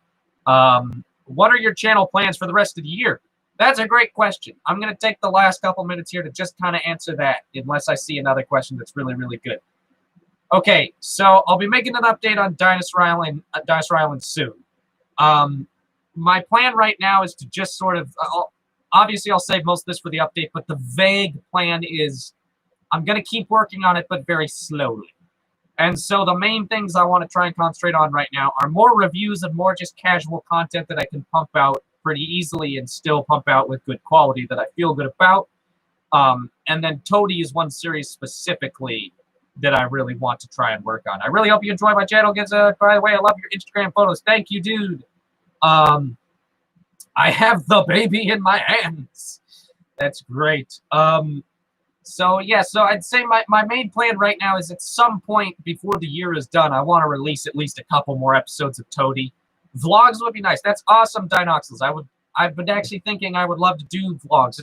What are your channel plans for the rest of the year? That's a great question. I'm going to take the last couple minutes here to just kind of answer that, unless I see another question that's really, really good. Okay, so I'll be making an update on Dinosaur Island soon. My plan right now is to just sort of, obviously I'll save most of this for the update, but the vague plan is I'm going to keep working on it, but very slowly. And so the main things I want to try and concentrate on right now are more reviews and more just casual content that I can pump out pretty easily and still pump out with good quality that I feel good about. And then Toady is one series specifically that I really want to try and work on. I really hope you enjoy my channel. By the way, I love your Instagram photos. Thank you, dude. I have the baby in my hands. That's great. So yeah, so I'd say my main plan right now is at some point before the year is done, I want to release at least a couple more episodes of Toady. Vlogs would be nice. That's awesome, Dinoxels. I've been actually thinking I would love to do vlogs.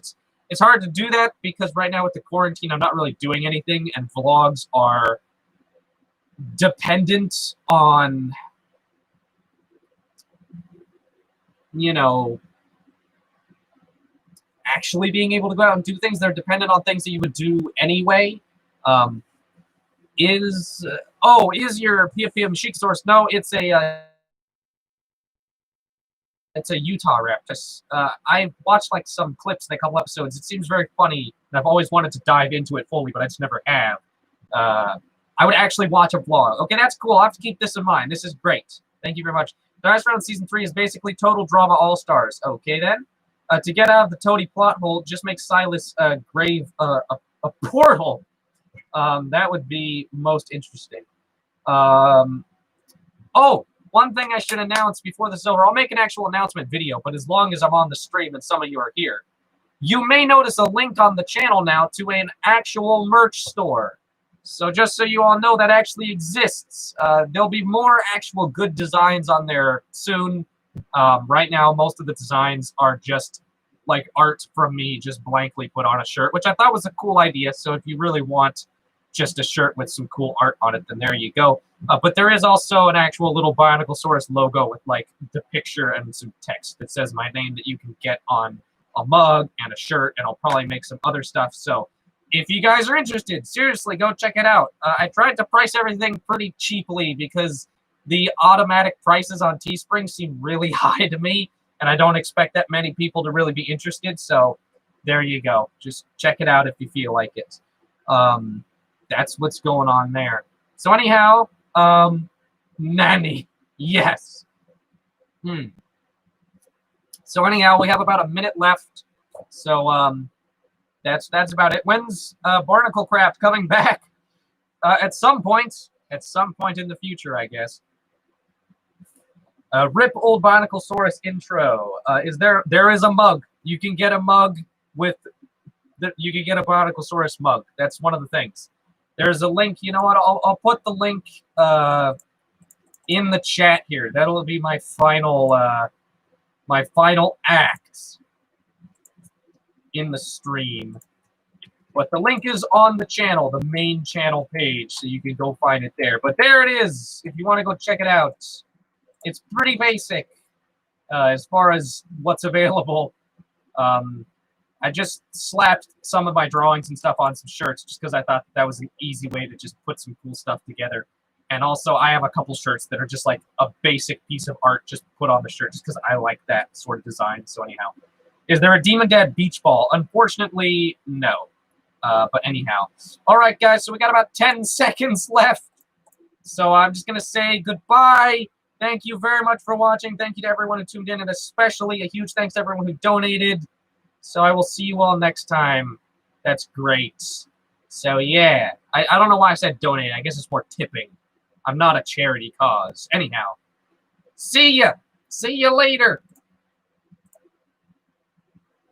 It's hard to do that because right now with the quarantine, I'm not really doing anything, and vlogs are dependent on, you know, actually being able to go out and do things. They're dependent on things that you would do anyway. Is your PFPM Chic source? No, it's a Utah rep. I watched like some clips in a couple episodes. It seems very funny, and I've always wanted to dive into it fully, but I just never have. I would actually watch a vlog. Okay, that's cool. I'll have to keep this in mind. This is great. Thank you very much. The Dice Round Season 3 is basically total drama all-stars. Okay, then. To get out of the toady plot hole, just make Silas a portal. That would be most interesting. One thing I should announce before this is over. I'll make an actual announcement video, but as long as I'm on the stream and some of you are here. You may notice a link on the channel now to an actual merch store. So just so you all know, that actually exists. There'll be more actual good designs on there soon. Right now, most of the designs are just like art from me just blankly put on a shirt, which I thought was a cool idea. So if you really want just a shirt with some cool art on it, then there you go. But there is also an actual little Bioniclesaurus logo with like the picture and some text that says my name that you can get on a mug and a shirt, and I'll probably make some other stuff. So if you guys are interested, seriously, go check it out. I tried to price everything pretty cheaply because the automatic prices on Teespring seem really high to me, and I don't expect that many people to really be interested. So there you go. Just check it out if you feel like it. That's what's going on there. So anyhow, Nanny, yes. So anyhow, we have about a minute left. So that's about it. When's Barnacle Craft coming back? At some point in the future, I guess. Rip old Bioniclesaurus intro. There is a mug. You can get a mug with you can get a Bioniclesaurus mug. That's one of the things. There's a link. You know what? I'll put the link in the chat here. That'll be my final act in the stream. But the link is on the channel, the main channel page, so you can go find it there. But there it is, if you want to go check it out. It's pretty basic as far as what's available. I just slapped some of my drawings and stuff on some shirts just because I thought that was an easy way to just put some cool stuff together. And also, I have a couple shirts that are just like a basic piece of art just put on the shirt just because I like that sort of design. So anyhow, is there a Demon Dad beach ball? Unfortunately, no. But anyhow. All right, guys, so we got about 10 seconds left. So I'm just going to say goodbye. Thank you very much for watching. Thank you to everyone who tuned in, and especially a huge thanks to everyone who donated. So I will see you all next time. That's great. So yeah, I don't know why I said donate. I guess it's more tipping. I'm not a charity cause. Anyhow, see ya. See you later.